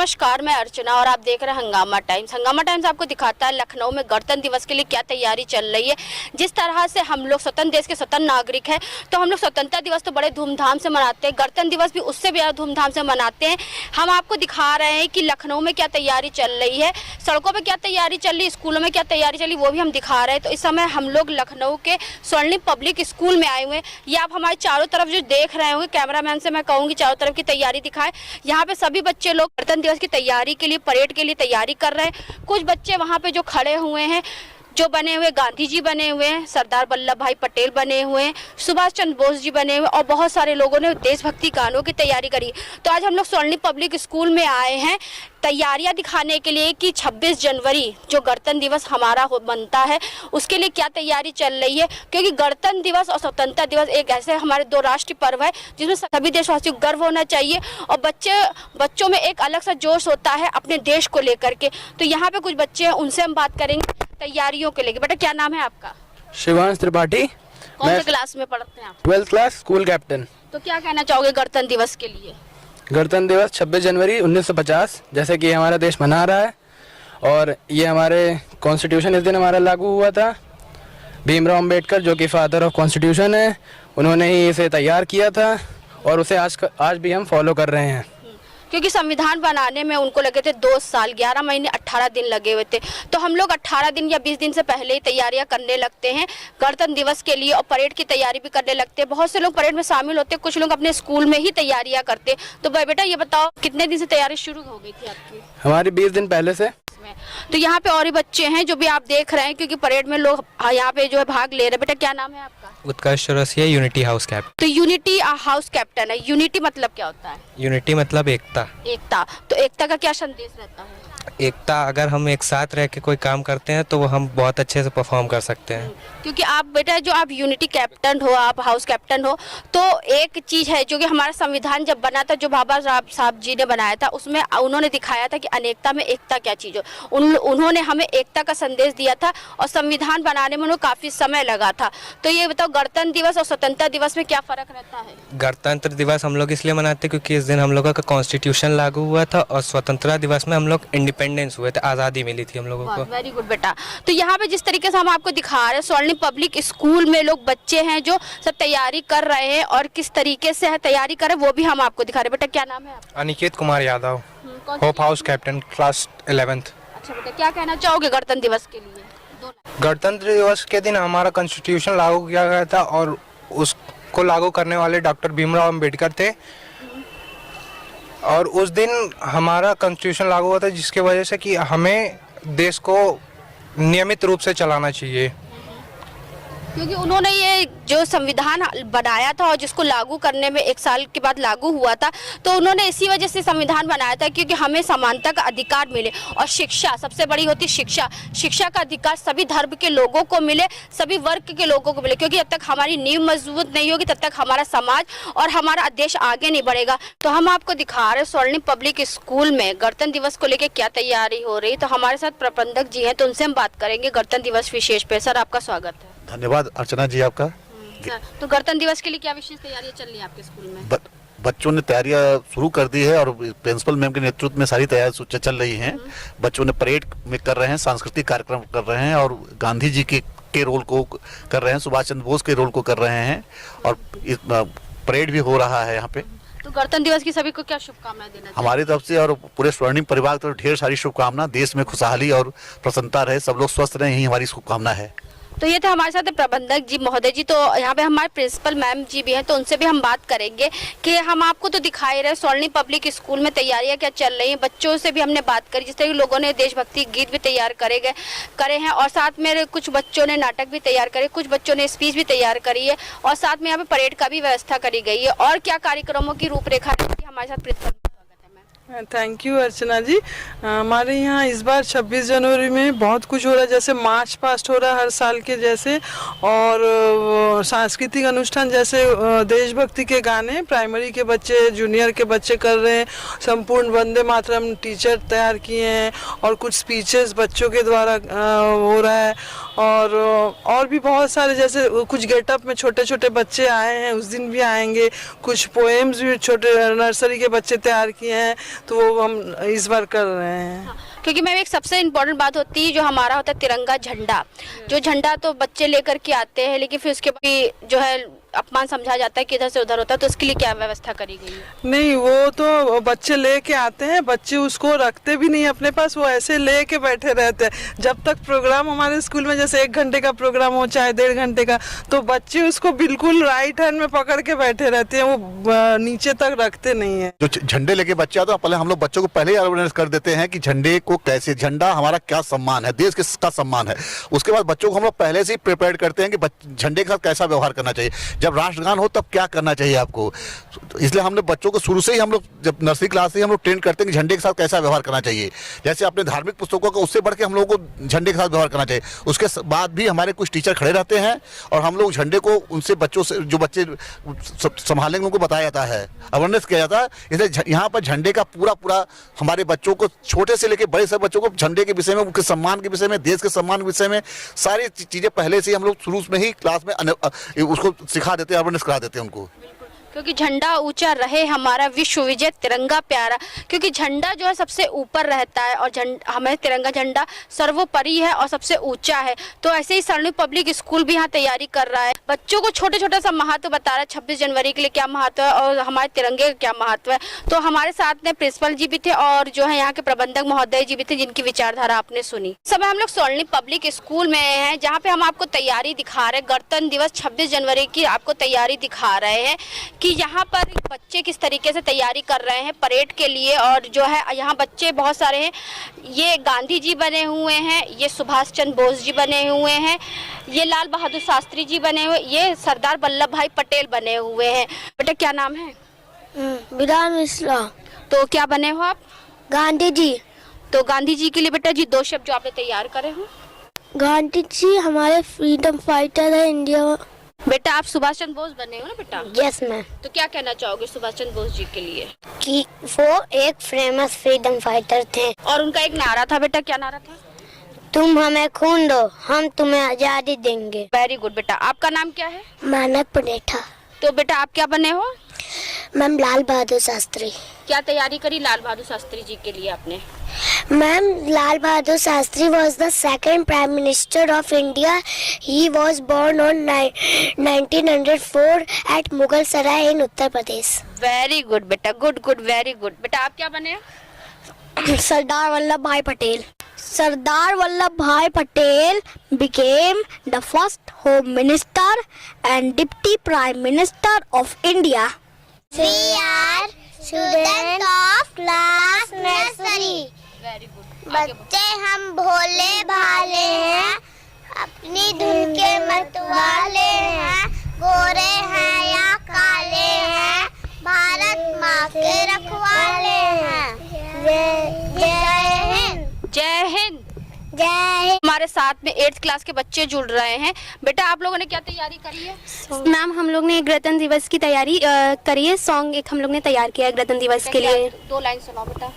नमस्कार, मैं अर्चना और आप देख रहे हैं हंगामा टाइम्स। हंगामा टाइम्स आपको दिखाता है लखनऊ में गणतंत्र दिवस के लिए क्या तैयारी चल रही है। जिस तरह से हम लोग स्वतंत्र देश के स्वतंत्र नागरिक हैं, तो हम लोग स्वतंत्रता दिवस तो बड़े धूमधाम से मनाते हैं, गणतंत्र दिवस भी उससे भी ज़्यादा धूमधाम से मनाते हैं। हम आपको दिखा रहे हैं कि लखनऊ में क्या तैयारी चल रही है, सड़कों पर क्या तैयारी चल रही है, स्कूलों में क्या तैयारी चली, वो भी हम दिखा रहे हैं। तो इस समय हम लोग लखनऊ के स्वर्णिम पब्लिक स्कूल में आए हुए हैं। ये आप हमारे चारों तरफ जो देख रहे होंगे, कैमरामैन से मैं कहूँगी चारों तरफ की तैयारी दिखाएं। यहाँ पे सभी बच्चे लोग गणतंत्र दिवस की तैयारी के लिए, परेड के लिए तैयारी कर रहे हैं। कुछ बच्चे वहाँ पे जो खड़े हुए हैं, जो बने हुए गांधी जी बने हुए हैं, सरदार वल्लभ भाई पटेल बने हुए हैं, सुभाष चंद्र बोस जी बने हुए और बहुत सारे लोगों ने देशभक्ति गानों की तैयारी करी। तो आज हम लोग स्वर्णिम पब्लिक स्कूल में आए हैं तैयारियां दिखाने के लिए कि 26 जनवरी जो गणतंत्र दिवस हमारा बनता है, उसके लिए क्या तैयारी चल रही है। क्योंकि गणतंत्र दिवस और स्वतंत्रता दिवस एक ऐसे हमारे दो राष्ट्रीय पर्व है जिसमें सभी देशवासियों को गर्व होना चाहिए और बच्चों में एक अलग सा जोश होता है अपने देश को लेकर के। तो यहाँ पे कुछ बच्चे हैं, उनसे हम बात करेंगे तैयारियों के लेकर। बेटा, क्या नाम है आपका? शिवांश त्रिपाठी। कौन से क्लास में पढ़ते हैं आप? 12th class, school captain. तो क्या कहना चाहोगे गणतंत्र दिवस के लिए? गणतंत्र दिवस 26 जनवरी 1950 जैसे कि हमारा देश मना रहा है, और ये हमारे कॉन्स्टिट्यूशन इस दिन हमारा लागू हुआ था। भीमराव अंबेडकर जो कि फादर ऑफ कॉन्स्टिट्यूशन है, उन्होंने ही इसे तैयार किया था और उसे आज भी हम फॉलो कर रहे हैं। क्योंकि संविधान बनाने में उनको लगे थे 2 साल 11 महीने 18 दिन लगे हुए थे। तो हम लोग 18 दिन या 20 दिन से पहले ही तैयारियां करने लगते हैं गणतंत्र दिवस के लिए, और परेड की तैयारी भी करने लगते हैं। बहुत से लोग परेड में शामिल होते हैं, कुछ लोग अपने स्कूल में ही तैयारियां करते हैं। तो बेटा, ये बताओ कितने दिन से तैयारी शुरू हो गई थी आपकी? हमारी 20 दिन पहले से। तो यहाँ पे और भी बच्चे हैं जो भी आप देख रहे हैं, क्योंकि परेड में लोग यहाँ पे जो है भाग ले रहे हैं। बेटा, क्या नाम है आपका? उत्कर्ष चौरसिया, यूनिटी हाउस कैप्टन। तो यूनिटी हाउस कैप्टन है। यूनिटी मतलब क्या होता है? यूनिटी मतलब एकता। एकता। तो एकता का क्या संदेश रहता है? एकता, अगर हम एक साथ रह के कोई काम करते हैं तो वो हम बहुत अच्छे से परफॉर्म कर सकते हैं। क्योंकि आप बेटा जो आप यूनिटी कैप्टन हो, आप हाउस कैप्टन हो, तो एक चीज़ है जो कि हमारा संविधान जब बना था, जो बाबा साहब जी ने बनाया था, उसमें उन्होंने दिखाया था कि अनेकता में एकता क्या चीज़ हो। उन्होंने हमें एकता का संदेश दिया था और संविधान बनाने में उन्हें काफ़ी समय लगा था। तो ये बताओ गणतंत्र दिवस और स्वतंत्रता दिवस में क्या फ़र्क रहता है? गणतंत्र दिवस हम लोग इसलिए मनाते हैं क्योंकि इस दिन हम लोगों का कॉन्स्टिट्यूशन लागू हुआ था, और स्वतंत्रता दिवस में हम लोग इंडिपेंडेंस हुए थे, आज़ादी मिली थी हम लोगों को। वेरी गुड बेटा। तो यहाँ पे जिस तरीके से हम आपको दिखा रहे हैं, स्वर्णिम पब्लिक स्कूल में लोग बच्चे हैं जो सब तैयारी कर रहे हैं, और किस तरीके से है तैयारी कर रहे हैं वो भी हम आपको दिखा रहे हैं। बेटा, क्या नाम है आपका? Aniket Kumar Yadav, hope house captain, class 11th। अच्छा बेटा, क्या कहना चाहोगे गणतंत्र दिवस के लिए? गणतंत्र दिवस के दिन हमारा कॉन्स्टिट्यूशन लागू किया गया था, और उसको लागू करने वाले डॉक्टर भीमराव अंबेडकर थे। और उस दिन हमारा कॉन्स्टिट्यूशन लागू हुआ था, जिसकी वजह से कि हमें देश को नियमित रूप से चलाना चाहिए। क्योंकि उन्होंने ये जो संविधान बनाया था और जिसको लागू करने में 1 साल के बाद लागू हुआ था, तो उन्होंने इसी वजह से संविधान बनाया था क्योंकि हमें समानता का अधिकार मिले, और शिक्षा सबसे बड़ी होती है। शिक्षा का अधिकार सभी धर्म के लोगों को मिले, सभी वर्ग के लोगों को मिले। क्योंकि जब तक हमारी नींव मजबूत नहीं होगी, तब तक हमारा समाज और हमारा देश आगे नहीं बढ़ेगा। तो हम आपको दिखा रहे हैं स्वर्णिम पब्लिक स्कूल में गणतंत्र दिवस को लेकर क्या तैयारी हो रही। तो हमारे साथ प्रबंधक जी हैं, तो उनसे हम बात करेंगे गणतंत्र दिवस विशेष पे। सर, आपका स्वागत है। धन्यवाद अर्चना जी आपका। तो गणतंत्र दिवस के लिए क्या विशेष तैयारियां चल रही है आपके स्कूल में? बच्चों ने तैयारियां शुरू कर दी है, और प्रिंसिपल मैम के नेतृत्व में सारी तैयारी चल रही हैं। बच्चों ने परेड में कर रहे हैं, सांस्कृतिक कार्यक्रम कर रहे हैं, और गांधी जी के रोल को कर रहे हैं, सुभाष चंद्र बोस के रोल को कर रहे हैं, और परेड भी हो रहा है यहाँ पे। तो गणतंत्र दिवस की सभी को क्या शुभकामनाएं देना चाहिए? हमारी तरफ से और पूरे स्वर्णिम परिवार की तरफ ढेर सारी शुभकामनाएं। देश में खुशहाली और प्रसन्नता रहे, सब लोग स्वस्थ रहे, यही हमारी शुभकामना है। तो ये थे हमारे साथ प्रबंधक जी महोदय जी। तो यहाँ पे हमारे प्रिंसिपल मैम जी भी हैं, तो उनसे भी हम बात करेंगे कि हम आपको तो दिखाई रहे स्वर्णिम पब्लिक स्कूल में तैयारियां क्या चल रही हैं। बच्चों से भी हमने बात करी, जिस तरह लोगों ने देशभक्ति गीत भी तैयार करे हैं, और साथ में कुछ बच्चों ने नाटक भी तैयार करे, कुछ बच्चों ने स्पीच भी तैयार करी है, और साथ में यहाँ पे परेड का भी व्यवस्था करी गई है। और क्या कार्यक्रमों की रूपरेखा हमारे साथ प्रिंसिपल। थैंक यू अर्चना जी। हमारे यहाँ इस बार 26 जनवरी में बहुत कुछ हो रहा है, जैसे मार्च पास्ट हो रहा है हर साल के जैसे, और सांस्कृतिक अनुष्ठान जैसे देशभक्ति के गाने प्राइमरी के बच्चे, जूनियर के बच्चे कर रहे हैं। संपूर्ण वंदे मातरम टीचर तैयार किए हैं, और कुछ स्पीचेस बच्चों के द्वारा हो रहा है, और भी बहुत सारे, जैसे कुछ गेटअप में छोटे छोटे बच्चे आए हैं, उस दिन भी आएंगे। कुछ पोएम्स भी छोटे नर्सरी के बच्चे तैयार किए हैं, तो वो हम इस बार कर रहे हैं। क्योंकि मैम एक सबसे इम्पोर्टेंट बात होती है जो हमारा होता है तिरंगा झंडा, जो झंडा तो बच्चे लेकर के आते हैं लेकिन फिर उसके बाद जो है अपमान समझा जाता है कि इधर से उधर होता है, तो उसके लिए क्या व्यवस्था करी गई है? नहीं, वो तो बच्चे लेके आते हैं, बच्चे उसको रखते भी नहीं अपने पास, वो ऐसे लेके बैठे रहते हैं जब तक प्रोग्राम हमारे स्कूल में जैसे 1 घंटे का प्रोग्राम हो चाहे 1.5 घंटे का, तो बच्चे उसको बिल्कुल राइट हैंड में पकड़ के बैठे रहते हैं, वो नीचे तक रखते नहीं है। जो झंडे लेके बच्चे आते हैं पहले हम लोग बच्चों को पहले ही अवेयरनेस कर देते हैं कि झंडे को कैसे, झंडा हमारा क्या सम्मान है, देश का सम्मान है। उसके बाद बच्चों को हम लोग पहले से ही प्रिपेयर करते हैं कि झंडे के साथ कैसा व्यवहार करना चाहिए, जब राष्ट्रगान हो तब क्या करना चाहिए आपको। इसलिए हमने बच्चों को शुरू से ही हम लोग जब नर्सरी क्लास से ही हम लोग ट्रेन करते हैं कि झंडे के साथ कैसा व्यवहार करना चाहिए। जैसे अपने धार्मिक पुस्तकों का उससे बढ़ के हम लोगों को झंडे के साथ व्यवहार करना चाहिए। उसके बाद भी हमारे कुछ टीचर खड़े रहते हैं और हम लोग झंडे को उनसे बच्चों से, जो बच्चे संभालेंगे उनको बताया जाता है, अवेयरनेस किया जाता है। इसलिए यहाँ पर झंडे का पूरा हमारे बच्चों को, छोटे से लेकर बड़े सब बच्चों को झंडे के विषय में, उनके सम्मान के विषय में, देश के सम्मान के विषय में सारी चीजें पहले से ही हम लोग शुरू में ही क्लास में उसको सिखा देते हैं, अवेयरनेस करा देते हैं उनको। क्योंकि झंडा ऊंचा रहे हमारा विश्व विजय तिरंगा प्यारा, क्योंकि झंडा जो है सबसे ऊपर रहता है और हमें तिरंगा झंडा सर्वोपरि है और सबसे ऊंचा है। तो ऐसे ही स्वर्णिम पब्लिक स्कूल भी यहाँ तैयारी कर रहा है, बच्चों को छोटा सा महत्व बता रहा है 26 जनवरी के लिए क्या महत्व है और हमारे तिरंगे का क्या महत्व है। तो हमारे साथ में प्रिंसिपल जी भी थे और जो है यहाँ के प्रबंधक महोदय जी भी थे, जिनकी विचारधारा आपने सुनी। समय हम लोग स्वर्णिम पब्लिक स्कूल में हैं, जहाँ पे हम आपको तैयारी दिखा रहे हैं, गणतंत्र दिवस 26 जनवरी की आपको तैयारी दिखा रहे हैं कि यहाँ पर बच्चे किस तरीके से तैयारी कर रहे हैं परेड के लिए। और जो है यहाँ बच्चे बहुत सारे हैं, ये गांधी जी बने हुए हैं, ये सुभाष चंद्र बोस जी बने हुए हैं, ये लाल बहादुर शास्त्री जी बने हुए, ये सरदार वल्लभ भाई पटेल बने हुए हैं। बेटा क्या नाम है? विराम मिश्रा। तो क्या बने हो आप? गांधी जी। तो गांधी जी के लिए बेटा जी 2 शब्द जो आपने तैयार करे हो। गांधी जी हमारे फ्रीडम फाइटर है इंडिया। बेटा आप सुभाष चंद्र बोस बने हो ना बेटा? Yes ma'am. तो क्या कहना चाहोगे सुभाष चंद्र बोस जी के लिए? कि वो एक फेमस फ्रीडम फाइटर थे और उनका एक नारा था बेटा, क्या नारा था? तुम हमें खून दो, हम तुम्हें आजादी देंगे। वेरी गुड बेटा। आपका नाम क्या है? मानक पनेठा। तो बेटा आप क्या बने हो? मैम लाल बहादुर शास्त्री। क्या तैयारी करी लाल बहादुर शास्त्री जी के लिए आपने? Ma'am Lal Bahadur Shastri was the second prime minister of India. He was born on 1904 at Mughal Sarai in Uttar Pradesh. Very good बेटा, गुड वेरी गुड। बेटा आप क्या बने हो? सरदार वल्लभ भाई Patel. Sardar Vallabhbhai Patel became the first Home Minister and Deputy Prime Minister of India. We are students of class nursery. Very good. बच्चे हम भोले भाले हैं, अपनी धुन के मतवाले हैं, गोरे हैं या काले हैं, भारत माँ के रखवाले हैं। जय हिंद। जय हिंद। जय हिंद। हमारे साथ में 8th क्लास के बच्चे जुड़ रहे हैं। बेटा आप लोगों ने क्या तैयारी करी है? मैम हम लोग ने गणतंत्र दिवस की तैयारी करी है। सॉन्ग एक हम लोग ने तैयार किया है गणतंत्र दिवस के लिए। 2 लाइन सुनाओ बेटा।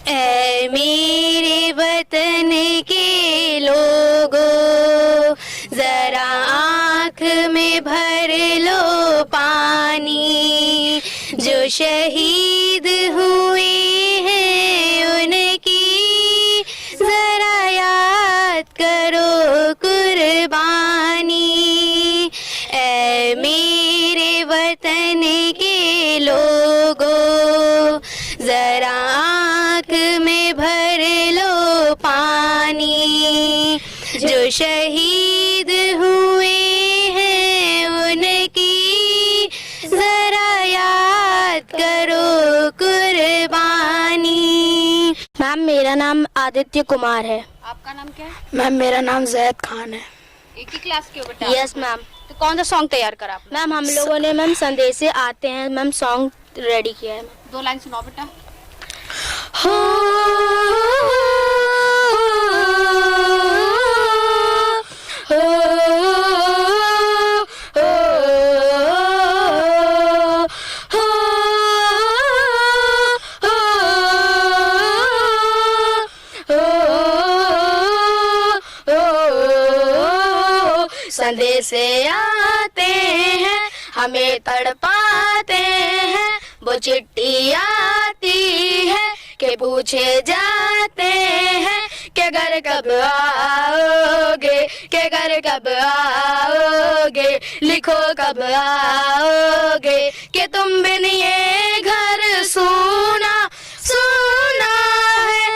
ऐ मेरे वतन के लोगों, जरा आँख में भर लो पानी, जो शहीद हुए हैं उनकी जरा याद करो कुर्बानी। ऐ मेरे वतन के लोगों, जरा आँख में भर लो पानी, जो शहीद हुए हैं उनकी जरा याद करो कुर्बानी। मैम मेरा नाम आदित्य कुमार है। आपका नाम क्या है? मैम मेरा नाम जैद खान है। एक ही क्लास के हो बेटा? Yes ma'am. तो कौन सा सॉन्ग तैयार करा आपने? मैम हम लोगों ने मैम संदेश से आते हैं मैम सॉन्ग रेडी किया है। 2 लाइन सुनाओ बेटा। संदेश से आते हैं, हमें तड़पाते हैं, वो चिट्ठी आती है के पूछे जाते हैं कि घर कब आओगे, के घर कब आओगे, लिखो कब आओगे, कि तुम बिन ये घर सूना सूना है।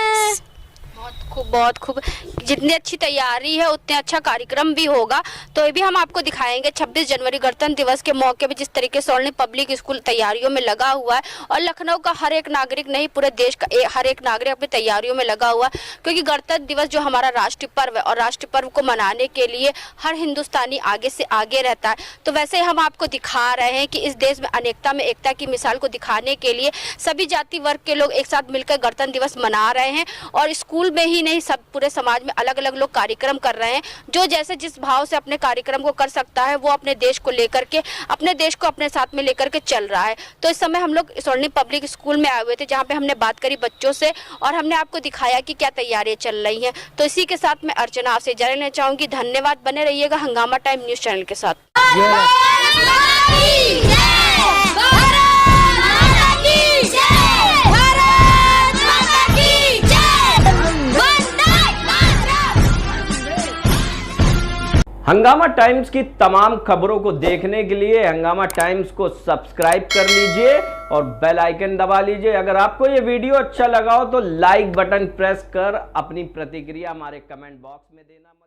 बहुत खूब। जितनी अच्छी तैयारी है उतने अच्छा कार्यक्रम भी होगा। तो ये भी हम आपको दिखाएंगे 26 जनवरी गणतंत्र दिवस के मौके पे जिस तरीके से स्वर्णिम पब्लिक स्कूल तैयारियों में लगा हुआ है, और लखनऊ का हर एक नागरिक नहीं पूरे देश का हर एक नागरिक अपनी तैयारियों में लगा हुआ है, क्योंकि गणतंत्र दिवस जो हमारा राष्ट्रीय पर्व है और राष्ट्रीय पर्व को मनाने के लिए हर हिंदुस्तानी आगे से आगे रहता है। तो वैसे हम आपको दिखा रहे हैं कि इस देश में अनेकता में एकता की मिसाल को दिखाने के लिए सभी जाति वर्ग के लोग एक साथ मिलकर गणतंत्र दिवस मना रहे हैं, और स्कूल में ही नहीं सब पूरे समाज में अलग अलग लोग कार्यक्रम कर रहे हैं। जो जैसे जिस भाव से अपने कार्यक्रम को कर सकता है वो अपने देश को लेकर के, अपने देश को अपने साथ में लेकर के चल रहा है। तो इस समय हम लोग स्वर्णिम पब्लिक स्कूल में आए हुए थे, जहाँ पे हमने बात करी बच्चों से और हमने आपको दिखाया कि क्या तैयारियां चल रही हैं। तो इसी के साथ मैं अर्चना आपसे इजाजत लेना चाहूंगी। धन्यवाद, बने रहिएगा हंगामा टाइम न्यूज चैनल के साथ। हंगामा टाइम्स की तमाम खबरों को देखने के लिए हंगामा टाइम्स को सब्सक्राइब कर लीजिए और बेल आइकन दबा लीजिए। अगर आपको ये वीडियो अच्छा लगा हो तो लाइक बटन प्रेस कर अपनी प्रतिक्रिया हमारे कमेंट बॉक्स में देना मत